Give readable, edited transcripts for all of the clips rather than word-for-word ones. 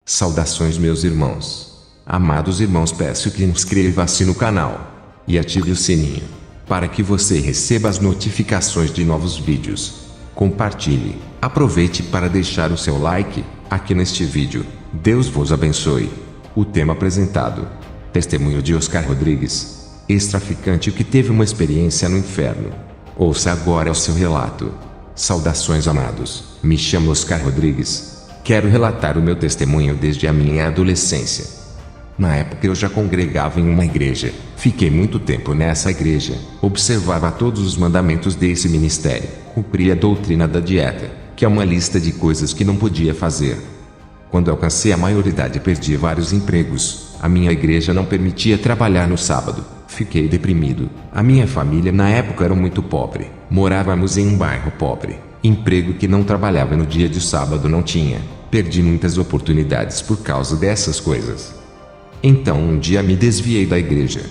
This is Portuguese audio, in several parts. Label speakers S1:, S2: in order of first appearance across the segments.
S1: Saudações, meus irmãos. Amados irmãos, peço que inscreva-se no canal e ative o sininho para que você receba as notificações de novos vídeos. Compartilhe, aproveite para deixar o seu like aqui neste vídeo. Deus vos abençoe. O tema apresentado: testemunho de Oscar Rodrigues, ex-traficante que teve uma experiência no inferno. Ouça agora o seu relato. Saudações, amados. Me chamo Oscar Rodrigues. Quero relatar o meu testemunho desde a minha adolescência. Na época eu já congregava em uma igreja. Fiquei muito tempo nessa igreja. Observava todos os mandamentos desse ministério. Cumpria a doutrina da dieta, que é uma lista de coisas que não podia fazer. Quando alcancei a maioridade, perdi vários empregos. A minha igreja não permitia trabalhar no sábado. Fiquei deprimido. A minha família na época era muito pobre. Morávamos em um bairro pobre. Emprego que não trabalhava no dia de sábado não tinha. Perdi muitas oportunidades por causa dessas coisas. Então um dia me desviei da igreja.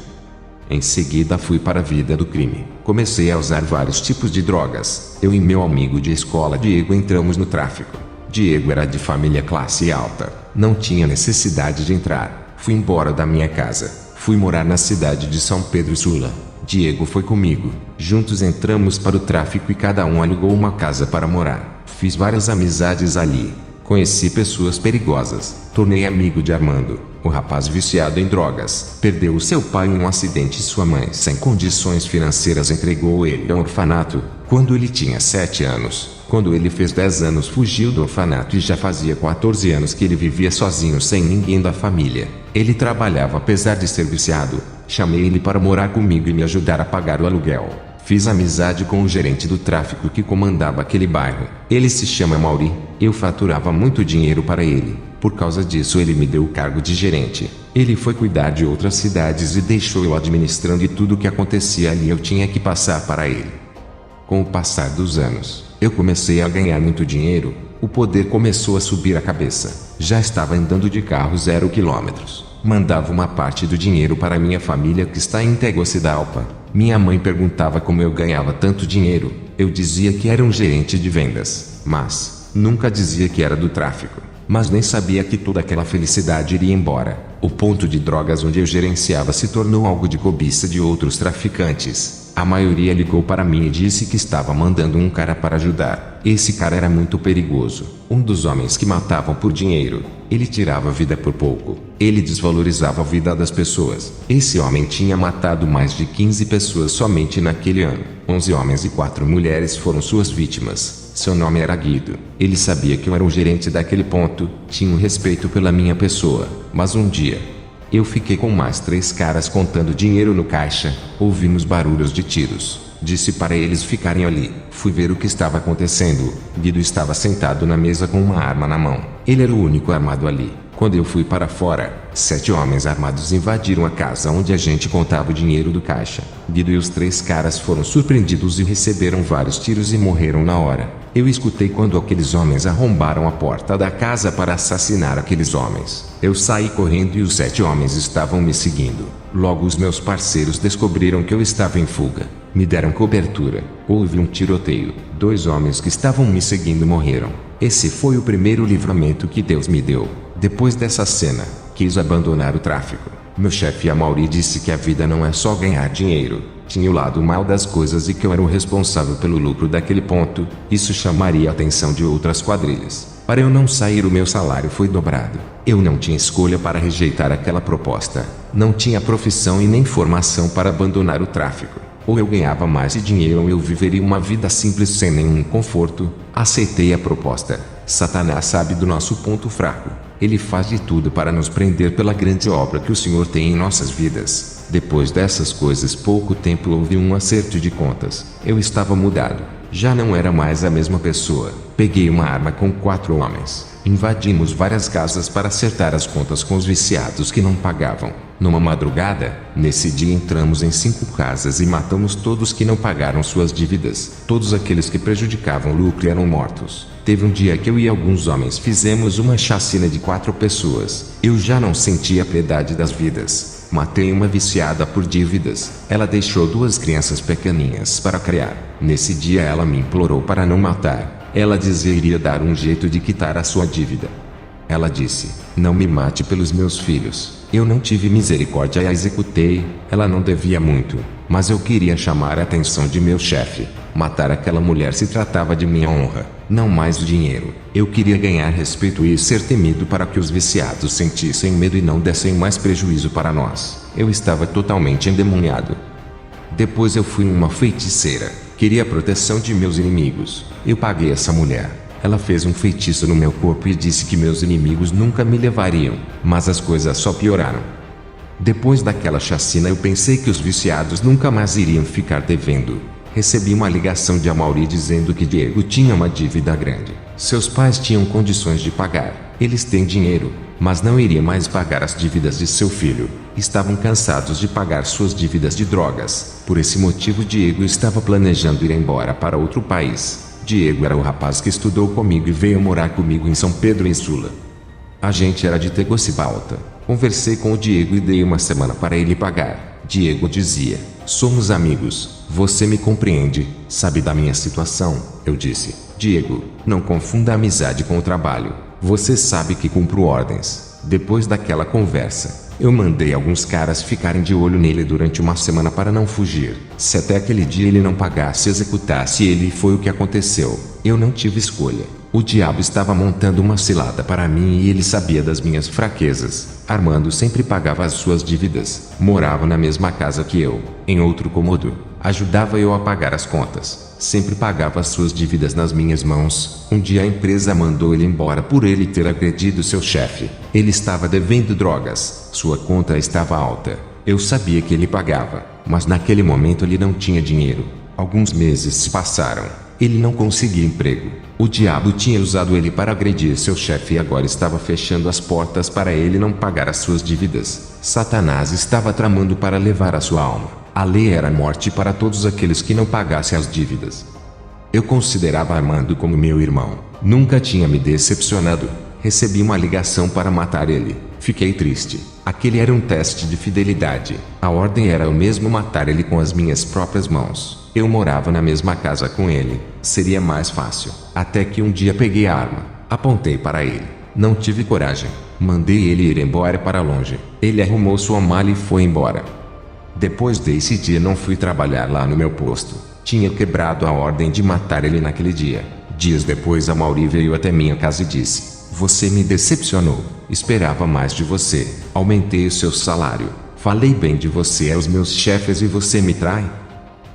S1: Em seguida fui para a vida do crime. Comecei a usar vários tipos de drogas. Eu e meu amigo de escola Diego entramos no tráfico. Diego era de família classe alta. Não tinha necessidade de entrar. Fui embora da minha casa. Fui morar na cidade de São Pedro Sula. Diego foi comigo. Juntos entramos para o tráfico e cada um alugou uma casa para morar. Fiz várias amizades ali. Conheci pessoas perigosas. Tornei amigo de Armando, o rapaz viciado em drogas. Perdeu o seu pai em um acidente e sua mãe, sem condições financeiras, entregou ele a um orfanato quando ele tinha 7 anos. Quando ele fez 10 anos, fugiu do orfanato e já fazia 14 anos que ele vivia sozinho, sem ninguém da família. Ele trabalhava apesar de ser viciado. Chamei ele para morar comigo e me ajudar a pagar o aluguel. Fiz amizade com o gerente do tráfico que comandava aquele bairro. Ele se chama Mauri. Eu faturava muito dinheiro para ele. Por causa disso ele me deu o cargo de gerente. Ele foi cuidar de outras cidades e deixou eu administrando, e tudo o que acontecia ali eu tinha que passar para ele. Com o passar dos anos, eu comecei a ganhar muito dinheiro. O poder começou a subir a cabeça. Já estava andando de carro 0 quilômetros. Mandava uma parte do dinheiro para minha família que está em Tegucigalpa. Minha mãe perguntava como eu ganhava tanto dinheiro. Eu dizia que era um gerente de vendas, mas nunca dizia que era do tráfico. Mas nem sabia que toda aquela felicidade iria embora. O ponto de drogas onde eu gerenciava se tornou algo de cobiça de outros traficantes. A maioria ligou para mim e disse que estava mandando um cara para ajudar. Esse cara era muito perigoso. Um dos homens que matavam por dinheiro. Ele tirava a vida por pouco. Ele desvalorizava a vida das pessoas. Esse homem tinha matado mais de 15 pessoas somente naquele ano. 11 homens e 4 mulheres foram suas vítimas. Seu nome era Guido. Ele sabia que eu era o gerente daquele ponto. Tinha um respeito pela minha pessoa. Mas um dia, eu fiquei com mais 3 caras contando dinheiro no caixa. Ouvimos barulhos de tiros. Disse para eles ficarem ali. Fui ver o que estava acontecendo. Guido estava sentado na mesa com uma arma na mão. Ele era o único armado ali. Quando eu fui para fora, 7 homens armados invadiram a casa onde a gente contava o dinheiro do caixa. Guido e os 3 caras foram surpreendidos e receberam vários tiros e morreram na hora. Eu escutei quando aqueles homens arrombaram a porta da casa para assassinar aqueles homens. Eu saí correndo e os 7 homens estavam me seguindo. Logo os meus parceiros descobriram que eu estava em fuga. Me deram cobertura. Houve um tiroteio. 2 homens que estavam me seguindo morreram. Esse foi o primeiro livramento que Deus me deu. Depois dessa cena, quis abandonar o tráfico. Meu chefe Amauri disse que a vida não é só ganhar dinheiro. Tinha o lado mal das coisas e que eu era o responsável pelo lucro daquele ponto. Isso chamaria a atenção de outras quadrilhas. Para eu não sair, o meu salário foi dobrado. Eu não tinha escolha para rejeitar aquela proposta. Não tinha profissão e nem formação para abandonar o tráfico. Ou eu ganhava mais dinheiro ou eu viveria uma vida simples sem nenhum conforto. Aceitei a proposta. Satanás sabe do nosso ponto fraco. Ele faz de tudo para nos prender pela grande obra que o Senhor tem em nossas vidas. Depois dessas coisas, pouco tempo houve um acerto de contas. Eu estava mudado. Já não era mais a mesma pessoa. Peguei uma arma com 4 homens. Invadimos várias casas para acertar as contas com os viciados que não pagavam. Numa madrugada, nesse dia entramos em 5 casas e matamos todos que não pagaram suas dívidas. Todos aqueles que prejudicavam o lucro eram mortos. Teve um dia que eu e alguns homens fizemos uma chacina de 4 pessoas. Eu já não sentia piedade das vidas. Matei uma viciada por dívidas. Ela deixou 2 crianças pequeninhas para criar. Nesse dia ela me implorou para não matar. Ela dizia iria dar um jeito de quitar a sua dívida. Ela disse: não me mate pelos meus filhos. Eu não tive misericórdia e a executei. Ela não devia muito, mas eu queria chamar a atenção de meu chefe. Matar aquela mulher se tratava de minha honra, não mais do dinheiro. Eu queria ganhar respeito e ser temido para que os viciados sentissem medo e não dessem mais prejuízo para nós. Eu estava totalmente endemoniado. Depois eu fui uma feiticeira. Queria a proteção de meus inimigos. Eu paguei essa mulher. Ela fez um feitiço no meu corpo e disse que meus inimigos nunca me levariam, mas as coisas só pioraram. Depois daquela chacina eu pensei que os viciados nunca mais iriam ficar devendo. Recebi uma ligação de Amaury dizendo que Diego tinha uma dívida grande. Seus pais tinham condições de pagar. Eles têm dinheiro, mas não iriam mais pagar as dívidas de seu filho. Estavam cansados de pagar suas dívidas de drogas. Por esse motivo Diego estava planejando ir embora para outro país. Diego era o rapaz que estudou comigo e veio morar comigo em São Pedro Insula. A gente era de Tegucigalpa. Conversei com o Diego e dei uma semana para ele pagar. Diego dizia: somos amigos, você me compreende, sabe da minha situação. Eu disse: Diego, não confunda a amizade com o trabalho. Você sabe que cumpro ordens. Depois daquela conversa, eu mandei alguns caras ficarem de olho nele durante uma semana para não fugir. Se até aquele dia ele não pagasse e executasse ele, foi o que aconteceu. Eu não tive escolha. O diabo estava montando uma cilada para mim e ele sabia das minhas fraquezas. Armando sempre pagava as suas dívidas. Morava na mesma casa que eu, em outro cômodo. Ajudava eu a pagar as contas. Sempre pagava as suas dívidas nas minhas mãos. Um dia a empresa mandou ele embora por ele ter agredido seu chefe. Ele estava devendo drogas. Sua conta estava alta. Eu sabia que ele pagava, mas naquele momento ele não tinha dinheiro. Alguns meses se passaram. Ele não conseguia emprego. O diabo tinha usado ele para agredir seu chefe e agora estava fechando as portas para ele não pagar as suas dívidas. Satanás estava tramando para levar a sua alma. A lei era a morte para todos aqueles que não pagassem as dívidas. Eu considerava Armando como meu irmão. Nunca tinha me decepcionado. Recebi uma ligação para matar ele. Fiquei triste. Aquele era um teste de fidelidade. A ordem era eu mesmo matar ele com as minhas próprias mãos. Eu morava na mesma casa com ele. Seria mais fácil. Até que um dia peguei a arma. Apontei para ele. Não tive coragem. Mandei ele ir embora para longe. Ele arrumou sua mala e foi embora. Depois desse dia não fui trabalhar lá no meu posto. Tinha quebrado a ordem de matar ele naquele dia. Dias depois Amaury veio até minha casa e disse: você me decepcionou. Esperava mais de você. Aumentei o seu salário. Falei bem de você aos meus chefes e você me trai?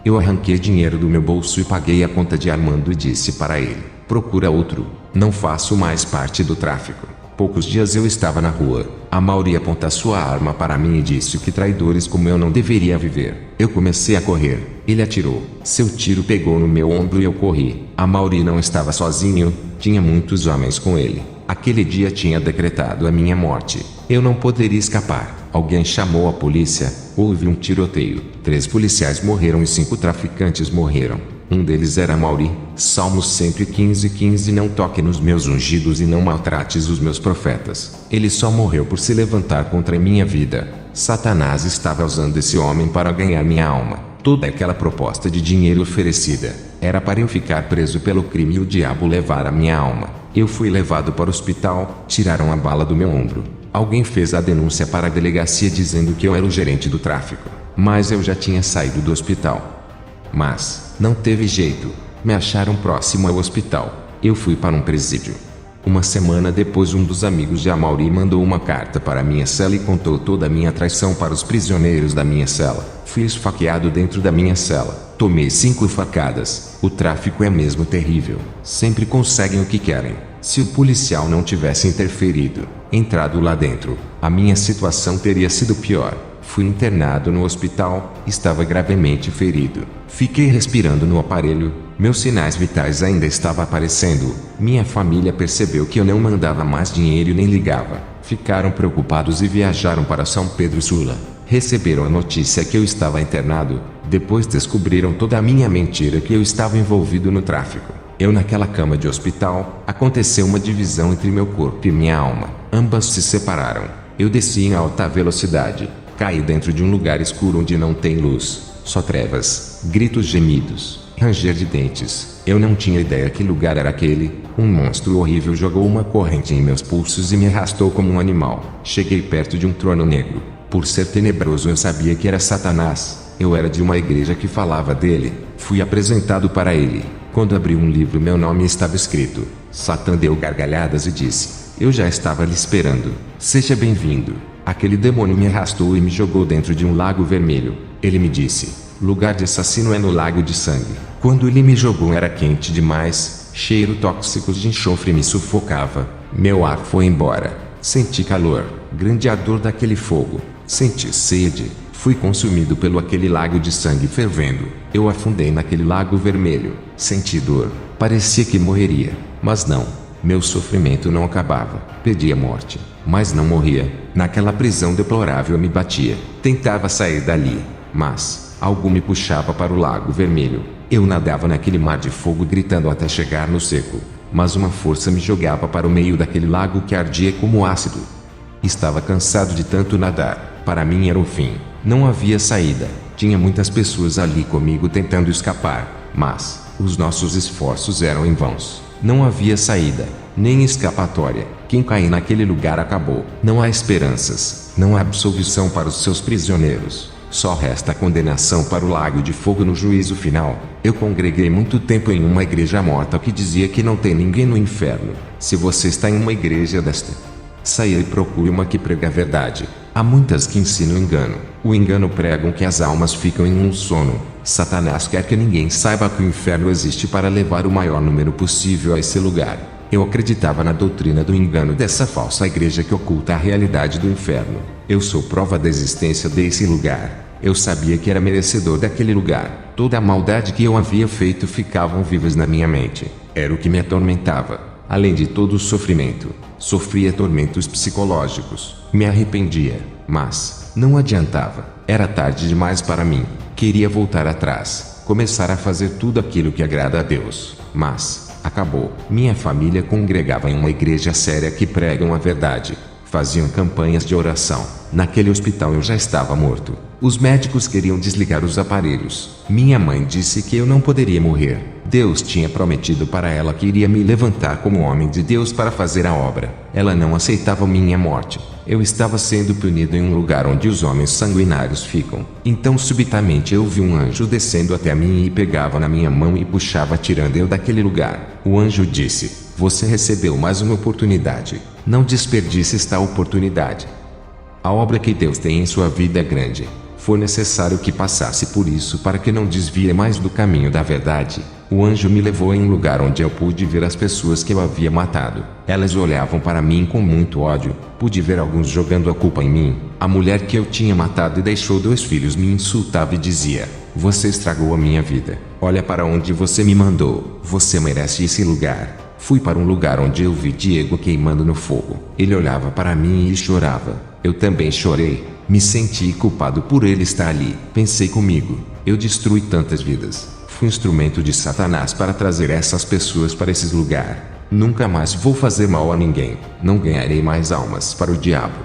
S1: Eu arranquei dinheiro do meu bolso e paguei a conta de Armando e disse para ele: procura outro. Não faço mais parte do tráfico. Poucos dias eu estava na rua. Amaury aponta sua arma para mim e disse que traidores como eu não deveria viver. Eu comecei a correr. Ele atirou. Seu tiro pegou no meu ombro e eu corri. Amaury não estava sozinho. Tinha muitos homens com ele. Aquele dia tinha decretado a minha morte. Eu não poderia escapar. Alguém chamou a polícia. Houve um tiroteio. 3 policiais morreram e 5 traficantes morreram. Um deles era Amaury. Salmos 115:15. Não toque nos meus ungidos e não maltrates os meus profetas. Ele só morreu por se levantar contra a minha vida. Satanás estava usando esse homem para ganhar minha alma. Toda aquela proposta de dinheiro oferecida era para eu ficar preso pelo crime e o diabo levar a minha alma. Eu fui levado para o hospital. Tiraram a bala do meu ombro. Alguém fez a denúncia para a delegacia dizendo que eu era o gerente do tráfico. Mas eu já tinha saído do hospital. Mas não teve jeito. Me acharam próximo ao hospital. Eu fui para um presídio. Uma semana depois um dos amigos de Amaury mandou uma carta para minha cela e contou toda a minha traição para os prisioneiros da minha cela. Fui esfaqueado dentro da minha cela. Tomei 5 facadas. O tráfico é mesmo terrível. Sempre conseguem o que querem. Se o policial não tivesse interferido, entrado lá dentro, a minha situação teria sido pior. Fui internado no hospital. Estava gravemente ferido. Fiquei respirando no aparelho. Meus sinais vitais ainda estavam aparecendo. Minha família percebeu que eu não mandava mais dinheiro e nem ligava. Ficaram preocupados e viajaram para São Pedro Sula. Receberam a notícia que eu estava internado. Depois descobriram toda a minha mentira que eu estava envolvido no tráfico. Eu naquela cama de hospital, aconteceu uma divisão entre meu corpo e minha alma. Ambas se separaram. Eu desci em alta velocidade. Caí dentro de um lugar escuro onde não tem luz, só trevas, gritos, gemidos. ranger de dentes. Eu não tinha ideia que lugar era aquele. Um monstro horrível jogou uma corrente em meus pulsos e me arrastou como um animal. Cheguei perto de um trono negro. Por ser tenebroso eu sabia que era Satanás. Eu era de uma igreja que falava dele. Fui apresentado para ele. Quando abri um livro, meu nome estava escrito. Satã deu gargalhadas e disse: eu já estava lhe esperando. Seja bem-vindo. Aquele demônio me arrastou e me jogou dentro de um lago vermelho. Ele me disse: lugar de assassino é no lago de sangue. Quando ele me jogou era quente demais. Cheiro tóxico de enxofre me sufocava. Meu ar foi embora. Senti calor. Grande ardor daquele fogo. Senti sede. Fui consumido pelo aquele lago de sangue fervendo. Eu afundei naquele lago vermelho. Senti dor. Parecia que morreria. Mas não. Meu sofrimento não acabava. Pedi a morte. Mas não morria. Naquela prisão deplorável eu me batia. Tentava sair dali. Mas algo me puxava para o lago vermelho. Eu nadava naquele mar de fogo gritando até chegar no seco. Mas uma força me jogava para o meio daquele lago que ardia como ácido. Estava cansado de tanto nadar. Para mim era o fim. Não havia saída. Tinha muitas pessoas ali comigo tentando escapar. Mas os nossos esforços eram em vãos. Não havia saída, nem escapatória. Quem cair naquele lugar acabou. Não há esperanças. Não há absolvição para os seus prisioneiros. Só resta a condenação para o lago de fogo no juízo final. Eu congreguei muito tempo em uma igreja morta que dizia que não tem ninguém no inferno. Se você está em uma igreja desta, saia e procure uma que prega a verdade. Há muitas que ensinam engano. O engano pregam que as almas ficam em um sono. Satanás quer que ninguém saiba que o inferno existe para levar o maior número possível a esse lugar. Eu acreditava na doutrina do engano dessa falsa igreja que oculta a realidade do inferno. Eu sou prova da existência desse lugar. Eu sabia que era merecedor daquele lugar. Toda a maldade que eu havia feito ficavam vivas na minha mente. Era o que me atormentava. Além de todo o sofrimento, sofria tormentos psicológicos. Me arrependia, mas não adiantava. Era tarde demais para mim. Queria voltar atrás, começar a fazer tudo aquilo que agrada a Deus. Mas acabou. Minha família congregava em uma igreja séria que pregam a verdade. Faziam campanhas de oração. Naquele hospital eu já estava morto. Os médicos queriam desligar os aparelhos. Minha mãe disse que eu não poderia morrer. Deus tinha prometido para ela que iria me levantar como homem de Deus para fazer a obra. Ela não aceitava minha morte. Eu estava sendo punido em um lugar onde os homens sanguinários ficam. Então subitamente eu vi um anjo descendo até mim e pegava na minha mão e puxava tirando eu daquele lugar. O anjo disse: você recebeu mais uma oportunidade. Não desperdice esta oportunidade. A obra que Deus tem em sua vida é grande. Foi necessário que passasse por isso para que não desvie mais do caminho da verdade. O anjo me levou em um lugar onde eu pude ver as pessoas que eu havia matado. Elas olhavam para mim com muito ódio. Pude ver alguns jogando a culpa em mim. A mulher que eu tinha matado e deixou 2 filhos me insultava e dizia: você estragou a minha vida. Olha para onde você me mandou. Você merece esse lugar. Fui para um lugar onde eu vi Diego queimando no fogo. Ele olhava para mim e chorava. Eu também chorei. Me senti culpado por ele estar ali. Pensei comigo: eu destruí tantas vidas. Fui instrumento de Satanás para trazer essas pessoas para esse lugar. Nunca mais vou fazer mal a ninguém. Não ganharei mais almas para o diabo.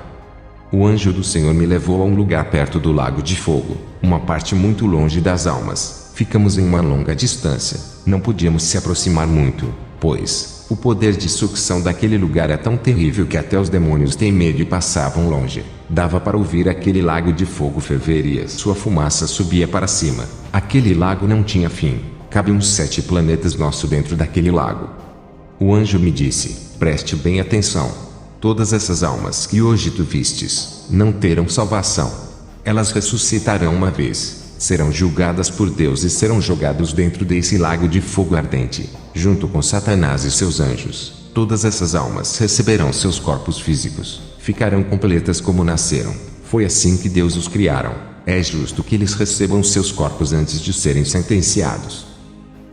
S1: O anjo do Senhor me levou a um lugar perto do lago de fogo, uma parte muito longe das almas. Ficamos em uma longa distância. Não podíamos se aproximar muito, pois o poder de sucção daquele lugar é tão terrível que até os demônios têm medo e passavam longe. Dava para ouvir aquele lago de fogo ferver e sua fumaça subia para cima. Aquele lago não tinha fim. Cabe uns 7 planetas nosso dentro daquele lago. O anjo me disse: preste bem atenção. Todas essas almas que hoje tu vistes não terão salvação. Elas ressuscitarão uma vez, serão julgadas por Deus e serão jogados dentro desse lago de fogo ardente, junto com Satanás e seus anjos. Todas essas almas receberão seus corpos físicos, ficarão completas como nasceram. Foi assim que Deus os criaram. É justo que eles recebam seus corpos antes de serem sentenciados.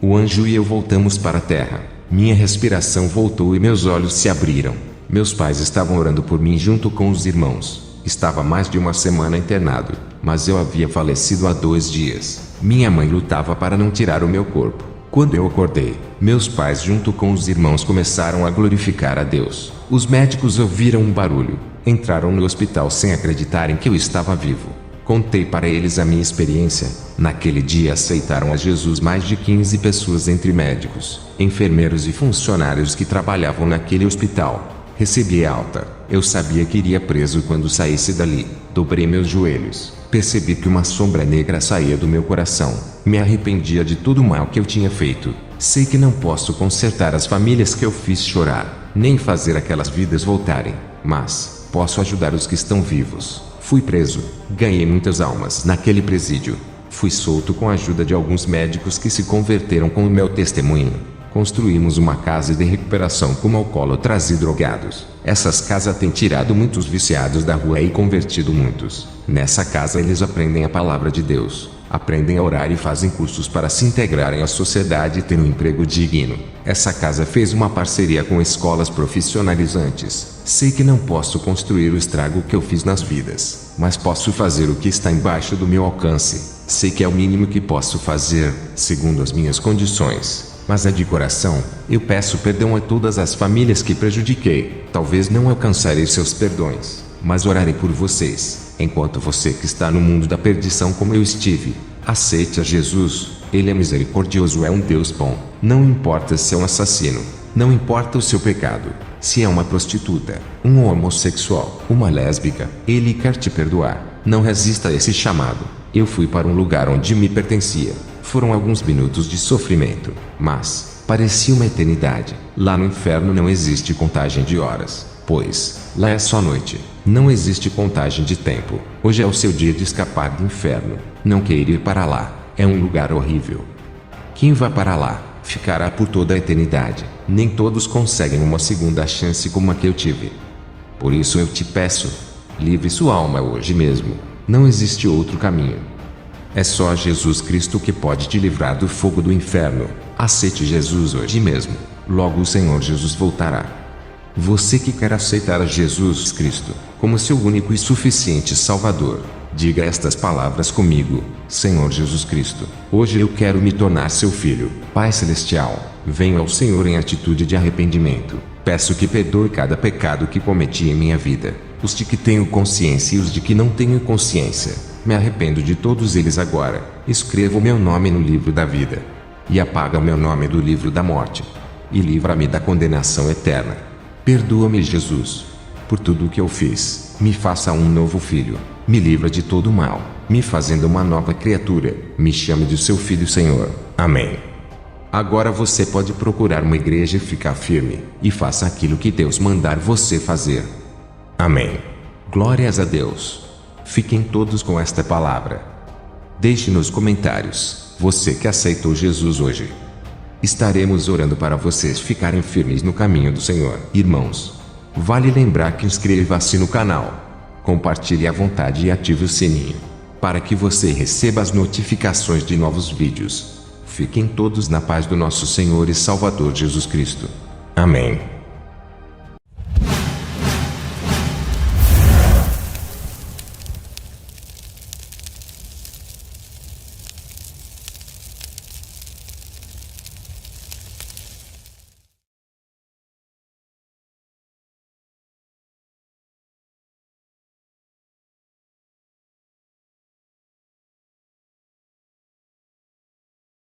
S1: O anjo e eu voltamos para a terra. Minha respiração voltou e meus olhos se abriram. Meus pais estavam orando por mim junto com os irmãos. Estava mais de uma semana internado, mas eu havia falecido há 2 dias. Minha mãe lutava para não tirar o meu corpo. Quando eu acordei, meus pais junto com os irmãos começaram a glorificar a Deus. Os médicos ouviram um barulho. Entraram no hospital sem acreditarem que eu estava vivo. Contei para eles a minha experiência. Naquele dia aceitaram a Jesus mais de 15 pessoas, entre médicos, enfermeiros e funcionários que trabalhavam naquele hospital. Recebi alta. Eu sabia que iria preso quando saísse dali. Dobrei meus joelhos. Percebi que uma sombra negra saía do meu coração. Me arrependia de todo o mal que eu tinha feito. Sei que não posso consertar as famílias que eu fiz chorar, nem fazer aquelas vidas voltarem, mas posso ajudar os que estão vivos. Fui preso. Ganhei muitas almas naquele presídio. Fui solto com a ajuda de alguns médicos que se converteram com o meu testemunho. Construímos uma casa de recuperação com alcoólatras e drogados. Essas casas têm tirado muitos viciados da rua e convertido muitos. Nessa casa eles aprendem a palavra de Deus, aprendem a orar e fazem cursos para se integrarem à sociedade e ter um emprego digno. Essa casa fez uma parceria com escolas profissionalizantes. Sei que não posso construir o estrago que eu fiz nas vidas, mas posso fazer o que está embaixo do meu alcance. Sei que é o mínimo que posso fazer, segundo as minhas condições. Mas é de coração, eu peço perdão a todas as famílias que prejudiquei. Talvez não alcançarei seus perdões, mas orarei por vocês, enquanto você que está no mundo da perdição como eu estive. Aceite a Jesus, Ele é misericordioso, é um Deus bom. Não importa se é um assassino, não importa o seu pecado, se é uma prostituta, um homossexual, uma lésbica, Ele quer te perdoar. Não resista a esse chamado. Eu fui para um lugar onde me pertencia. Foram alguns minutos de sofrimento, mas parecia uma eternidade. Lá no inferno não existe contagem de horas, pois lá é só noite. Não existe contagem de tempo. Hoje é o seu dia de escapar do inferno. Não queira ir para lá. É um lugar horrível. Quem vai para lá ficará por toda a eternidade. Nem todos conseguem uma segunda chance como a que eu tive. Por isso eu te peço, livre sua alma hoje mesmo. Não existe outro caminho. É só Jesus Cristo que pode te livrar do fogo do inferno. Aceite Jesus hoje mesmo. Logo o Senhor Jesus voltará. Você que quer aceitar a Jesus Cristo como seu único e suficiente Salvador, diga estas palavras comigo: Senhor Jesus Cristo, hoje eu quero me tornar seu filho. Pai Celestial, venho ao Senhor em atitude de arrependimento. Peço que perdoe cada pecado que cometi em minha vida, os de que tenho consciência e os de que não tenho consciência. Me arrependo de todos eles agora. Escreva o meu nome no livro da vida, e apaga o meu nome do livro da morte, e livra-me da condenação eterna. Perdoa-me, Jesus, por tudo o que eu fiz. Me faça um novo filho. Me livra de todo o mal, me fazendo uma nova criatura. Me chame de seu filho, Senhor. Amém. Agora você pode procurar uma igreja e ficar firme, e faça aquilo que Deus mandar você fazer. Amém. Glórias a Deus. Fiquem todos com esta palavra. Deixe nos comentários, você que aceitou Jesus hoje. Estaremos orando para vocês ficarem firmes no caminho do Senhor. Irmãos, vale lembrar que inscreva-se no canal, compartilhe à vontade e ative o sininho, para que você receba as notificações de novos vídeos. Fiquem todos na paz do nosso Senhor e Salvador Jesus Cristo. Amém.